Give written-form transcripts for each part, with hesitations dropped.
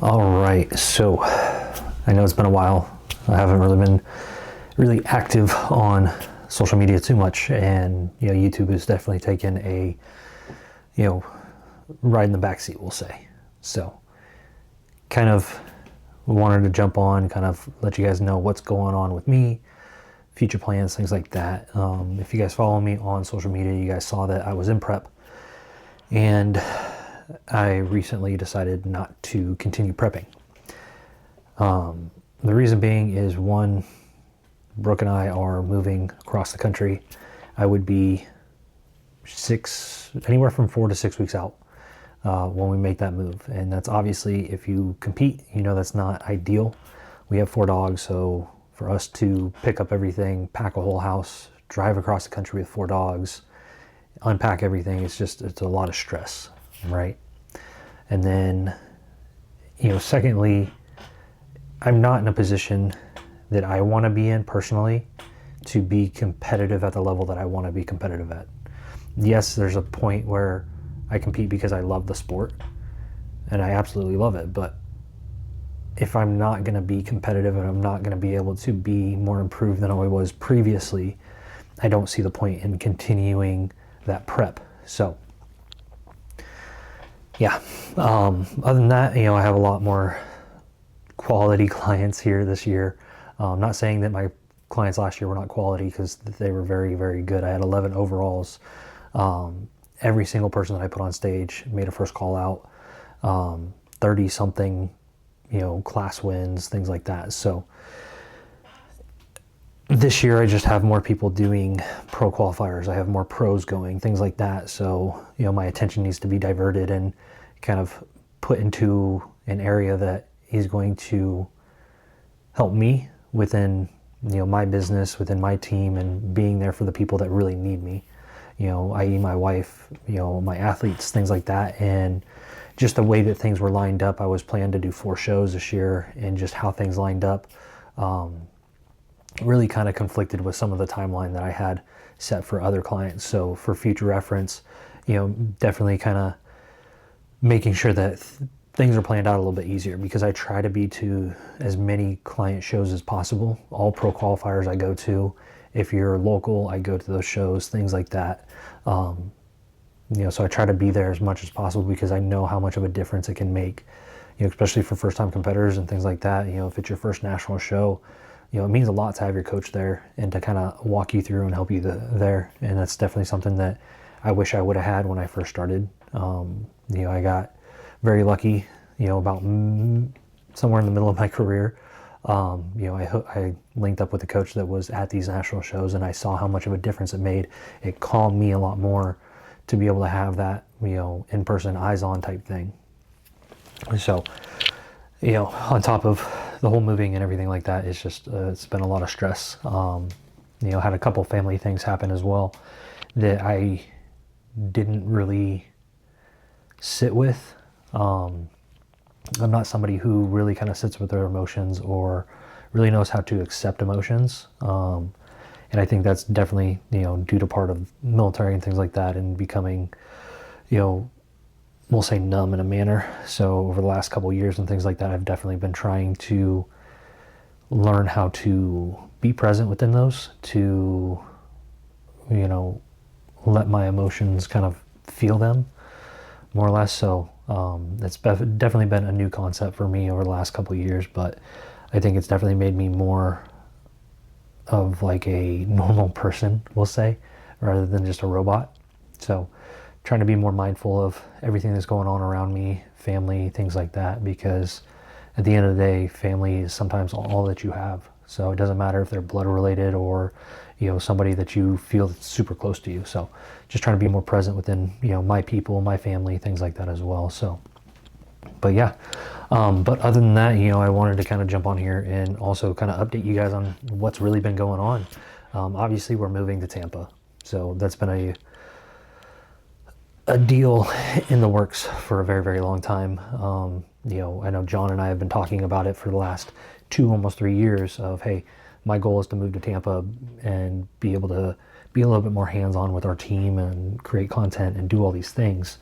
All right, so I know it's been a while. I haven't really been really active on social media too much, and YouTube has definitely taken a ride in the backseat, we'll say. So, kind of wanted to jump on, kind of let you guys know what's going on with me, future plans, things like that. If you guys follow me on social media, you guys saw that I was in prep, and I recently decided not to continue prepping. The reason being is, one, Brooke and I are moving across the country. I would be anywhere from 4 to 6 weeks out when we make that move. And that's obviously, if you compete, that's not ideal. We have 4 dogs, so for us to pick up everything, pack a whole house, drive across the country with 4 dogs, unpack everything, it's a lot of stress, right? And then, secondly, I'm not in a position that I want to be in personally to be competitive at the level that I want to be competitive at. Yes, there's a point where I compete because I love the sport and I absolutely love it, but if I'm not going to be competitive and I'm not going to be able to be more improved than I was previously, I don't see the point in continuing that prep. So yeah, other than that, I have a lot more quality clients here this year. I'm not saying that my clients last year were not quality, because they were very, very good. I had 11 overalls. Every single person that I put on stage made a first call out. 30 something, class wins, things like that. So this year I just have more people doing pro qualifiers. I have more pros going, things like that. So, my attention needs to be diverted and kind of put into an area that is going to help me within, my business, within my team, and being there for the people that really need me, i.e. my wife, my athletes, things like that. And just the way that things were lined up, I was planning to do 4 shows this year, and just how things lined up, really kind of conflicted with some of the timeline that I had set for other clients. So for future reference, definitely kind of making sure that things are planned out a little bit easier, because I try to be to as many client shows as possible. All pro qualifiers I go to. If you're local, I go to those shows, things like that. So I try to be there as much as possible, because I know how much of a difference it can make, especially for first-time competitors and things like that. If it's your first national show, it means a lot to have your coach there and to kind of walk you through and help you there. And that's definitely something that I wish I would have had when I first started. I got very lucky, about somewhere in the middle of my career. I linked up with a coach that was at these national shows, and I saw how much of a difference it made. It calmed me a lot more to be able to have that, in-person, eyes-on type thing. So, on top of the whole moving and everything like that, it's just, it's been a lot of stress. Had a couple family things happen as well that I didn't really sit with. I'm not somebody who really kind of sits with their emotions or really knows how to accept emotions. And I think that's definitely, due to part of military and things like that, and becoming, we'll say numb in a manner. So over the last couple of years and things like that, I've definitely been trying to learn how to be present within those, to, let my emotions kind of feel them more or less. So it's definitely been a new concept for me over the last couple of years, but I think it's definitely made me more of like a normal person, we'll say, rather than just a robot. So trying to be more mindful of everything that's going on around me, family, things like that, because at the end of the day, family is sometimes all that you have. So it doesn't matter if they're blood related or, somebody that you feel that's super close to you. So just trying to be more present within, my people, my family, things like that as well. So, but yeah, but other than that, I wanted to kind of jump on here and also kind of update you guys on what's really been going on. Obviously we're moving to Tampa. So that's been a deal in the works for a very, very long time. I know John and I have been talking about it for the last 2, almost 3 years of, hey, my goal is to move to Tampa and be able to be a little bit more hands-on with our team and create content and do all these things.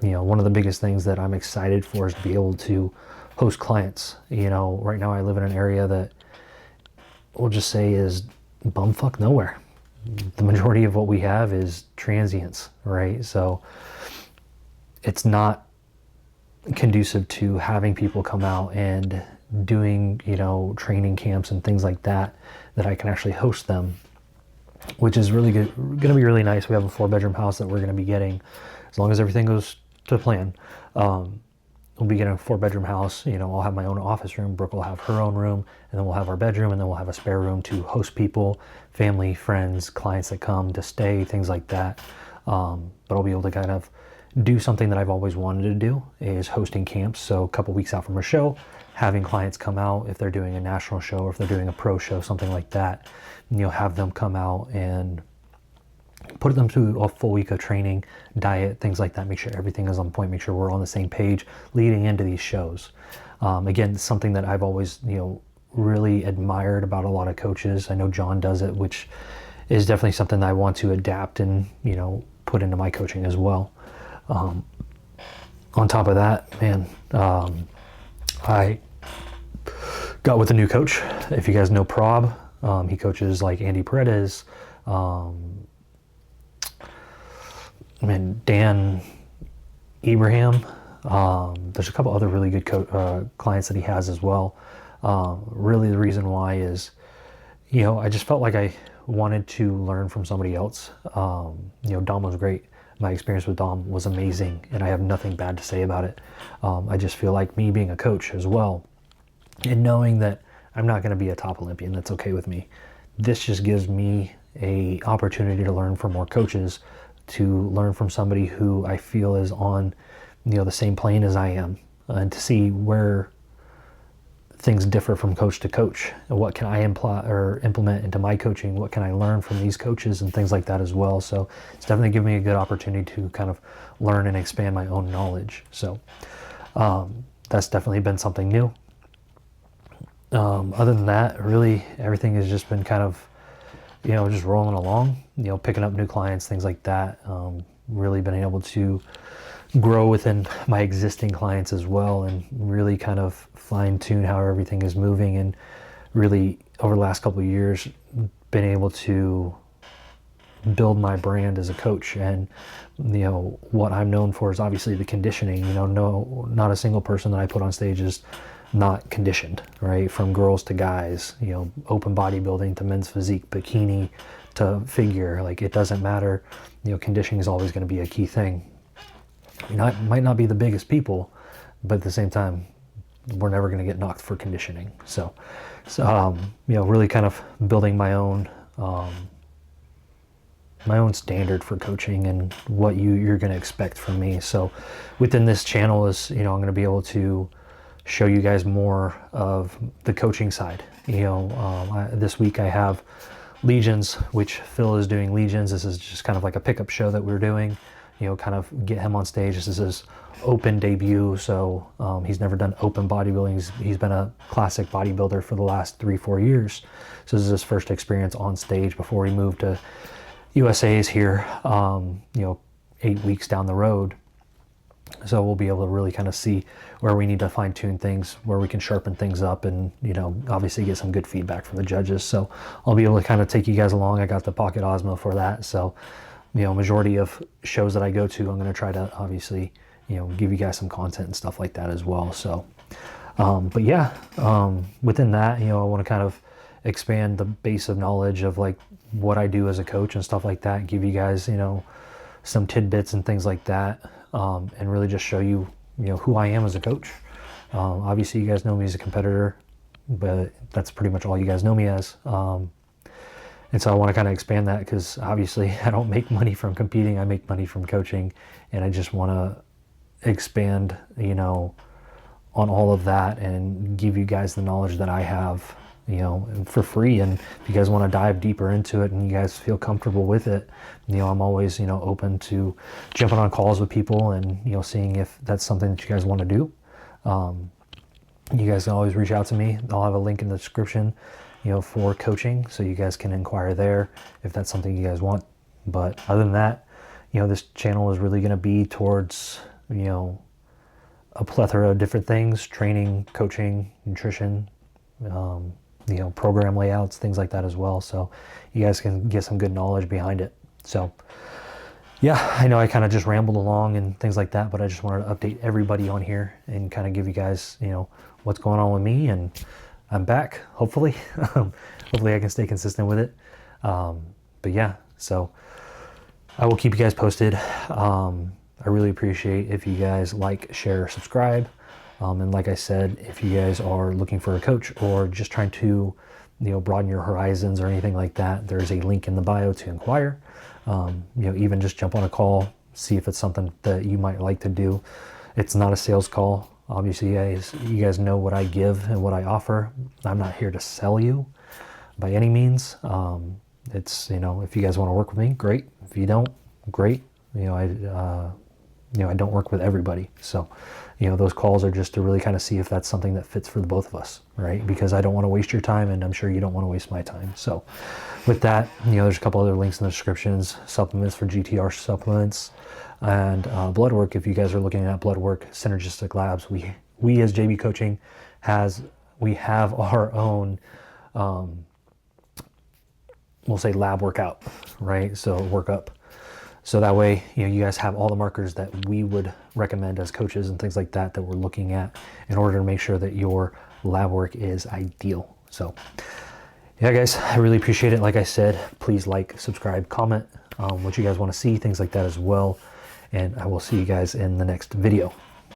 one of the biggest things that I'm excited for is to be able to host clients. Right now I live in an area that we'll just say is bumfuck nowhere. The majority of what we have is transients, right? So it's not conducive to having people come out and doing, training camps and things like that I can actually host them, which is really good. Going to be really nice. We have a 4-bedroom house that we're going to be getting, as long as everything goes to plan. We'll be getting a 4-bedroom house. I'll have my own office room. Brooke will have her own room, and then we'll have our bedroom, and then we'll have a spare room to host people, family, friends, clients that come to stay, things like that. But I'll be able to kind of do something that I've always wanted to do, is hosting camps. So a couple weeks out from a show, having clients come out, if they're doing a national show or if they're doing a pro show, something like that, have them come out and put them through a full week of training, diet, things like that, make sure everything is on point, make sure we're on the same page leading into these shows. Again, something that I've always, really admired about a lot of coaches. I know John does it, which is definitely something that I want to adapt and, put into my coaching as well. On top of that, man, I got with a new coach. If you guys know Prob, he coaches like Andy Paredes, Dan Ibrahim. There's a couple other really good clients that he has as well. Really the reason why is, I just felt like I wanted to learn from somebody else. Dom was great. My experience with Dom was amazing, and I have nothing bad to say about it. I just feel like me being a coach as well, and knowing that I'm not going to be a top Olympian, that's okay with me. This just gives me a opportunity to learn from more coaches, to learn from somebody who I feel is on, the same plane as I am, and to see where things differ from coach to coach. What can I implement into my coaching? What can I learn from these coaches and things like that as well? So it's definitely given me a good opportunity to kind of learn and expand my own knowledge. So that's definitely been something new. Other than that, really everything has just been kind of, just rolling along, picking up new clients, things like that. Really been able to grow within my existing clients as well, and really kind of fine tune how everything is moving, and really over the last couple of years been able to build my brand as a coach. And what I'm known for is obviously the conditioning. No, not a single person that I put on stage is not conditioned, right? From girls to guys, open bodybuilding to men's physique, bikini to figure, like it doesn't matter. Conditioning is always going to be a key thing. I might not be the biggest people, but at the same time, we're never going to get knocked for conditioning. So really kind of building my own standard for coaching and what you're going to expect from me. So within this channel is, I'm going to be able to show you guys more of the coaching side. This week I have Legions, which Phil is doing Legions. This is just kind of like a pickup show that we're doing, kind of get him on stage. This is his open debut, so he's never done open bodybuilding. He's been a classic bodybuilder for the last 3-4 years. So this is his first experience on stage before he moved to USA's here, 8 weeks down the road. So we'll be able to really kind of see where we need to fine tune things, where we can sharpen things up, and obviously get some good feedback from the judges. So I'll be able to kind of take you guys along. I got the Pocket Osmo for that. So majority of shows that I go to, I'm going to try to obviously give you guys some content and stuff like that as well. So but yeah, within that, I want to kind of expand the base of knowledge of like what I do as a coach and stuff like that, give you guys some tidbits and things like that, and really just show you who I am as a coach. Obviously you guys know me as a competitor, but that's pretty much all you guys know me as. And so I want to kind of expand that, because obviously I don't make money from competing, I make money from coaching, and I just want to expand on all of that and give you guys the knowledge that I have for free. And if you guys want to dive deeper into it and you guys feel comfortable with it, I'm always open to jumping on calls with people and seeing if that's something that you guys want to do. You guys can always reach out to me. I'll have a link in the description for coaching, so you guys can inquire there if that's something you guys want. But other than that, this channel is really going to be towards a plethora of different things: training, coaching, nutrition, program layouts, things like that as well. So you guys can get some good knowledge behind it. So yeah, I know I kind of just rambled along and things like that, but I just wanted to update everybody on here and kind of give you guys, what's going on with me. And I'm back, hopefully. Hopefully I can stay consistent with it. But yeah, so I will keep you guys posted. I really appreciate if you guys like, share, subscribe. And like I said, if you guys are looking for a coach or just trying to, broaden your horizons or anything like that, there's a link in the bio to inquire. Even just jump on a call, see if it's something that you might like to do. It's not a sales call. Obviously, you guys know what I give and what I offer. I'm not here to sell you by any means. It's, if you guys want to work with me, great. If you don't, great. I don't work with everybody. So, those calls are just to really kind of see if that's something that fits for the both of us, right? Because I don't want to waste your time, and I'm sure you don't want to waste my time. So with that, there's a couple other links in the descriptions, supplements for GTR supplements, and blood work. If you guys are looking at blood work, Synergistic Labs, we as JB Coaching we have our own, we'll say lab workout, right? So workup. So that way, you guys have all the markers that we would recommend as coaches and things like that we're looking at in order to make sure that your lab work is ideal. So yeah, guys, I really appreciate it. Like I said, please like, subscribe, comment what you guys want to see, things like that as well. And I will see you guys in the next video.